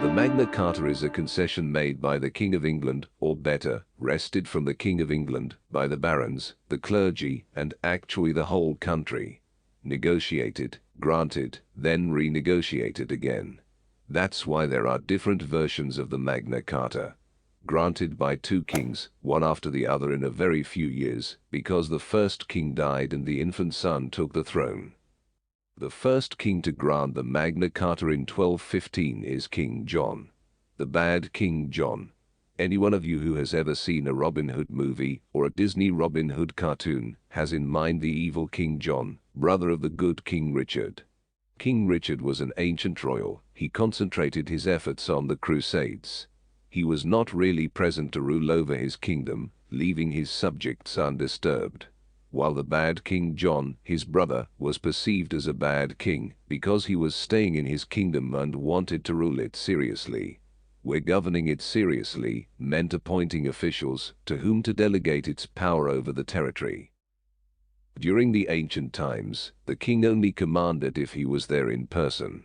The Magna Carta is a concession made by the King of England, or better, wrested from the King of England, by the barons, the clergy, and actually the whole country. Negotiated, granted, then renegotiated again. That's why there are different versions of the Magna Carta. Granted by two kings, one after the other in a very few years, because the first king died and the infant son took the throne. The first king to grant the Magna Carta in 1215 is King John. The bad King John. Any one of you who has ever seen a Robin Hood movie or a Disney Robin Hood cartoon has in mind the evil King John, brother of the good King Richard. King Richard was an ancient royal. He concentrated his efforts on the Crusades. He was not really present to rule over his kingdom, leaving his subjects undisturbed. While the bad King John, his brother, was perceived as a bad king because he was staying in his kingdom and wanted to rule it seriously. Where governing it seriously meant appointing officials to whom to delegate its power over the territory. During the ancient times, the king only commanded if he was there in person.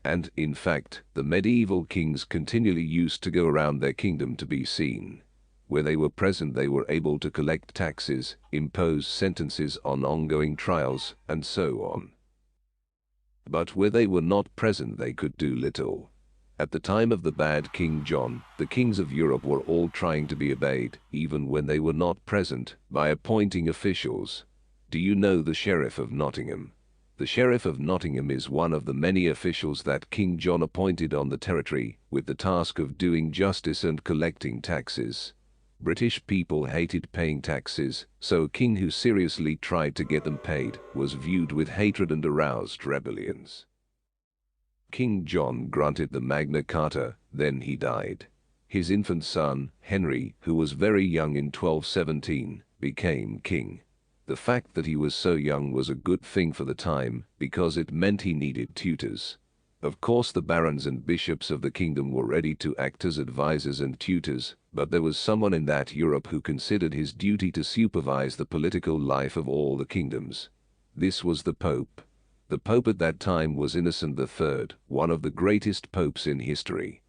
And, in fact, the medieval kings continually used to go around their kingdom to be seen. Where they were present they were able to collect taxes, impose sentences on ongoing trials, and so on. But where they were not present they could do little. At the time of the bad King John, the kings of Europe were all trying to be obeyed, even when they were not present, by appointing officials. Do you know the Sheriff of Nottingham? The Sheriff of Nottingham is one of the many officials that King John appointed on the territory, with the task of doing justice and collecting taxes. British people hated paying taxes, so a king who seriously tried to get them paid was viewed with hatred and aroused rebellions. King John granted the Magna Carta, then he died. His infant son, Henry, who was very young in 1217, became king. The fact that he was so young was a good thing for the time, because it meant he needed tutors. Of course the barons and bishops of the kingdom were ready to act as advisors and tutors, but there was someone in that Europe who considered his duty to supervise the political life of all the kingdoms. This was the Pope. The Pope at that time was Innocent III, one of the greatest popes in history.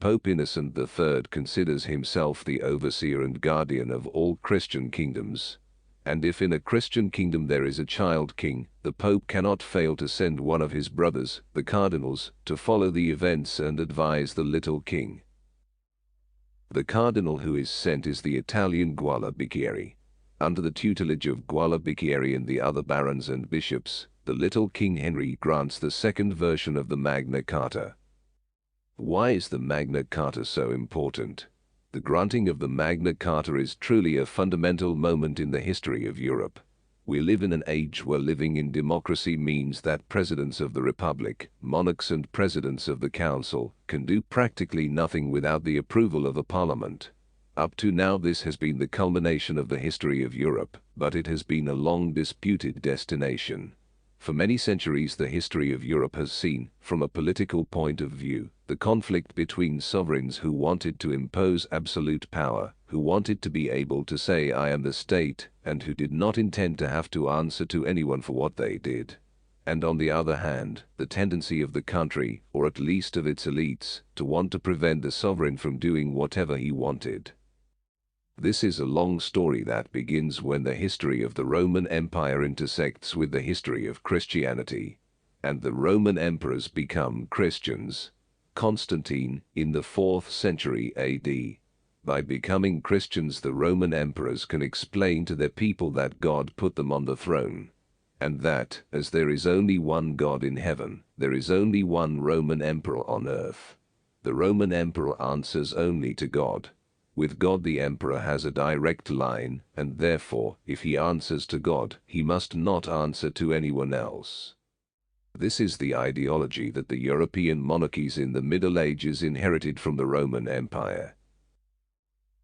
Pope Innocent III considers himself the overseer and guardian of all Christian kingdoms. And if in a Christian kingdom there is a child king, the Pope cannot fail to send one of his brothers, the cardinals, to follow the events and advise the little king. The cardinal who is sent is the Italian Guala Bicchieri. Under the tutelage of Guala Bicchieri and the other barons and bishops, the little King Henry grants the second version of the Magna Carta. Why is the Magna Carta so important? The granting of the Magna Carta is truly a fundamental moment in the history of Europe. We live in an age where living in democracy means that presidents of the Republic, monarchs and presidents of the Council can do practically nothing without the approval of a parliament. Up to now this has been the culmination of the history of Europe, but it has been a long disputed destination. For many centuries the history of Europe has seen, from a political point of view, the conflict between sovereigns who wanted to impose absolute power, who wanted to be able to say I am the state, and who did not intend to have to answer to anyone for what they did. And on the other hand, the tendency of the country, or at least of its elites, to want to prevent the sovereign from doing whatever he wanted. This is a long story that begins when the history of the Roman Empire intersects with the history of Christianity, and the Roman emperors become Christians. Constantine, in the 4th century AD. By becoming Christians the Roman emperors can explain to their people that God put them on the throne, and that, as there is only one God in heaven, there is only one Roman emperor on earth. The Roman emperor answers only to God. With God the emperor has a direct line, and therefore, if he answers to God, he must not answer to anyone else. This is the ideology that the European monarchies in the Middle Ages inherited from the Roman Empire.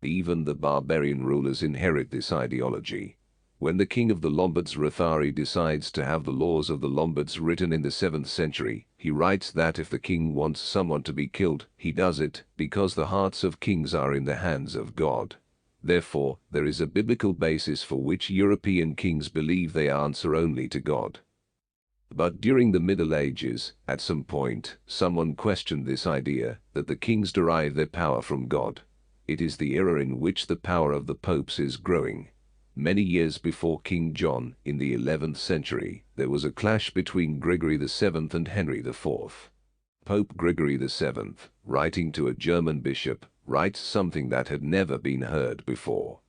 Even the barbarian rulers inherit this ideology. When the king of the Lombards Rothari decides to have the laws of the Lombards written in the 7th century, he writes that if the king wants someone to be killed, he does it, because the hearts of kings are in the hands of God. Therefore, there is a biblical basis for which European kings believe they answer only to God. But during the Middle Ages, at some point, someone questioned this idea that the kings derive their power from God. It is the era in which the power of the popes is growing. Many years before King John, in the 11th century, there was a clash between Gregory VII and Henry IV. Pope Gregory VII, writing to a German bishop, writes something that had never been heard before.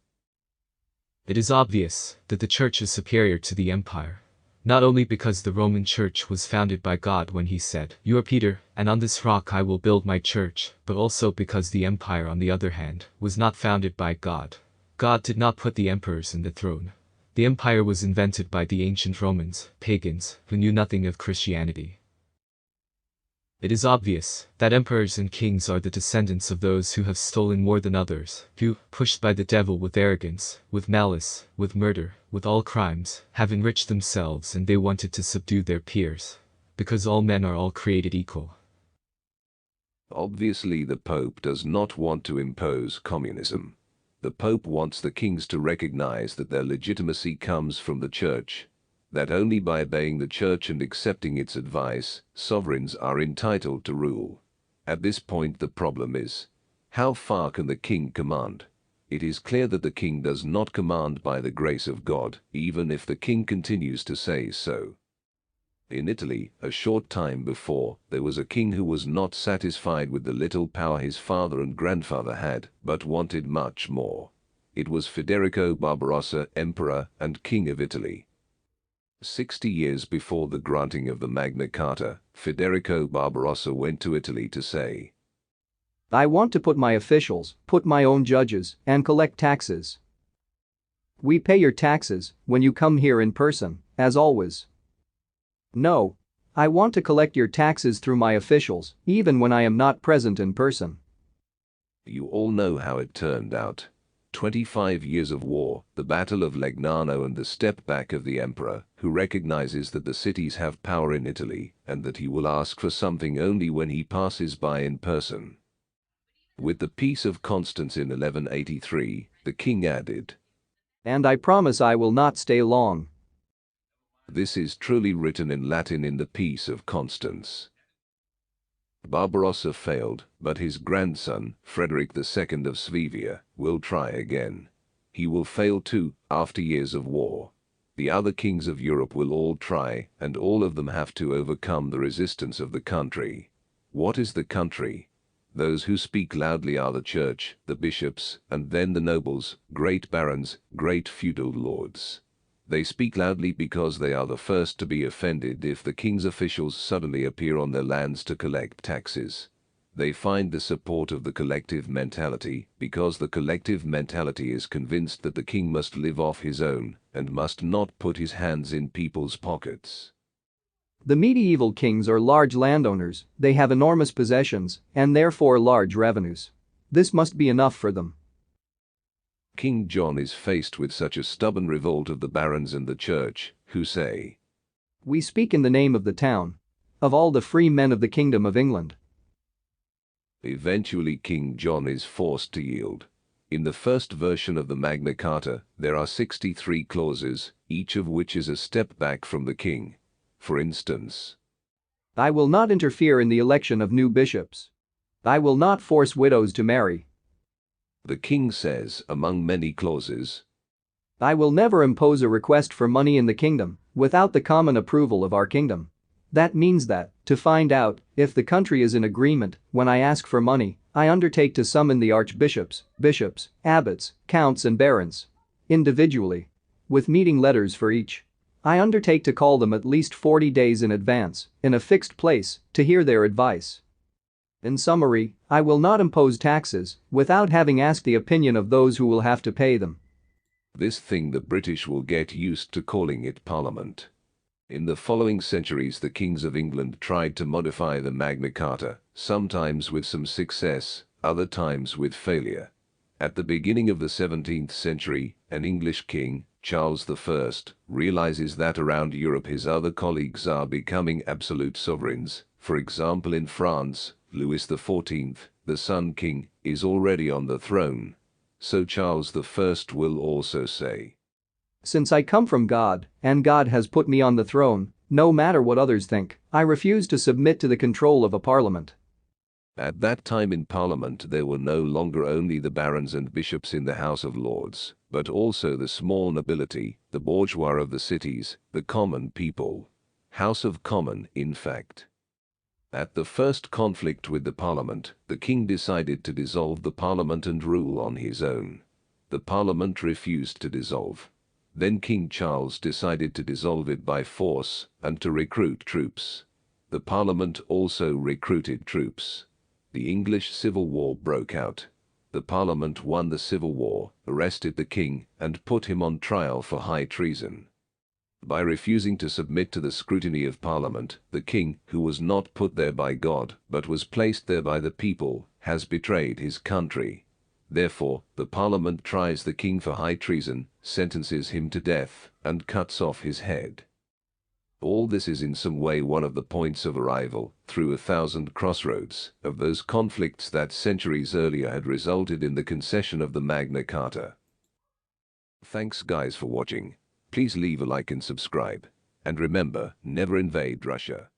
It is obvious that the Church is superior to the Empire. Not only because the Roman Church was founded by God when he said, "You are Peter, and on this rock I will build my church," but also because the Empire, on the other hand, was not founded by God. God did not put the emperors in the throne. The Empire was invented by the ancient Romans, pagans, who knew nothing of Christianity. It is obvious that emperors and kings are the descendants of those who have stolen more than others, who, pushed by the devil with arrogance, with malice, with murder, with all crimes, have enriched themselves, and they wanted to subdue their peers. Because all men are all created equal. Obviously, the Pope does not want to impose communism. The Pope wants the kings to recognize that their legitimacy comes from the Church, that only by obeying the Church and accepting its advice, sovereigns are entitled to rule. At this point the problem is, how far can the king command? It is clear that the king does not command by the grace of God, even if the king continues to say so. In Italy, a short time before, there was a king who was not satisfied with the little power his father and grandfather had, but wanted much more. It was Federico Barbarossa, Emperor and King of Italy. 60 years before the granting of the Magna Carta, Federico Barbarossa went to Italy to say, "I want to put my officials, put my own judges, and collect taxes. We pay your taxes when you come here in person, as always. No. I want to collect your taxes through my officials, even when I am not present in person." You all know how it turned out. 25 years of war, the Battle of Legnano, and the step back of the emperor, who recognizes that the cities have power in Italy and that he will ask for something only when he passes by in person. With the Peace of Constance in 1183, the king added, "And I promise I will not stay long." This is truly written in Latin in the Peace of Constance. Barbarossa failed, but his grandson, Frederick II of Swabia, will try again. He will fail too, after years of war. The other kings of Europe will all try, and all of them have to overcome the resistance of the country. What is the country? Those who speak loudly are the church, the bishops, and then the nobles, great barons, great feudal lords. They speak loudly because they are the first to be offended if the king's officials suddenly appear on their lands to collect taxes. They find the support of the collective mentality because the collective mentality is convinced that the king must live off his own and must not put his hands in people's pockets. The medieval kings are large landowners, they have enormous possessions and therefore large revenues. This must be enough for them. King John is faced with such a stubborn revolt of the barons and the church, who say, "We speak in the name of the town, of all the free men of the Kingdom of England." Eventually King John is forced to yield. In the first version of the Magna Carta, there are 63 clauses, each of which is a step back from the king. For instance, "I will not interfere in the election of new bishops. I will not force widows to marry." The king says, among many clauses, "I will never impose a request for money in the kingdom without the common approval of our kingdom." That means that, to find out if the country is in agreement, when I ask for money, I undertake to summon the archbishops, bishops, abbots, counts and barons. Individually. With meeting letters for each. I undertake to call them at least 40 days in advance, in a fixed place, to hear their advice. In summary, I will not impose taxes without having asked the opinion of those who will have to pay them. This thing the British will get used to calling it Parliament. In the following centuries the kings of England tried to modify the Magna Carta, sometimes with some success, other times with failure. At the beginning of the 17th century, an English king, Charles I, realizes that around Europe his other colleagues are becoming absolute sovereigns. For example, in France, Louis XIV, the Sun King, is already on the throne. So Charles I will also say, "Since I come from God, and God has put me on the throne, No matter what others think, I refuse to submit to the control of a parliament. At that time in Parliament there were no longer only the barons and bishops in the House of Lords, but also the small nobility, the bourgeois of the cities, the common people. House of Commons, in fact. At the first conflict with the Parliament, the king decided to dissolve the Parliament and rule on his own. The Parliament refused to dissolve. Then King Charles decided to dissolve it by force and to recruit troops. The Parliament also recruited troops. The English Civil War broke out. The Parliament won the Civil War, arrested the king, and put him on trial for high treason. By refusing to submit to the scrutiny of Parliament, the king, who was not put there by God, but was placed there by the people, has betrayed his country. Therefore, the Parliament tries the king for high treason, sentences him to death, and cuts off his head. All this is in some way one of the points of arrival, through 1,000 crossroads, of those conflicts that centuries earlier had resulted in the concession of the Magna Carta. Thanks guys for watching. Please leave a like and subscribe. And remember, never invade Russia.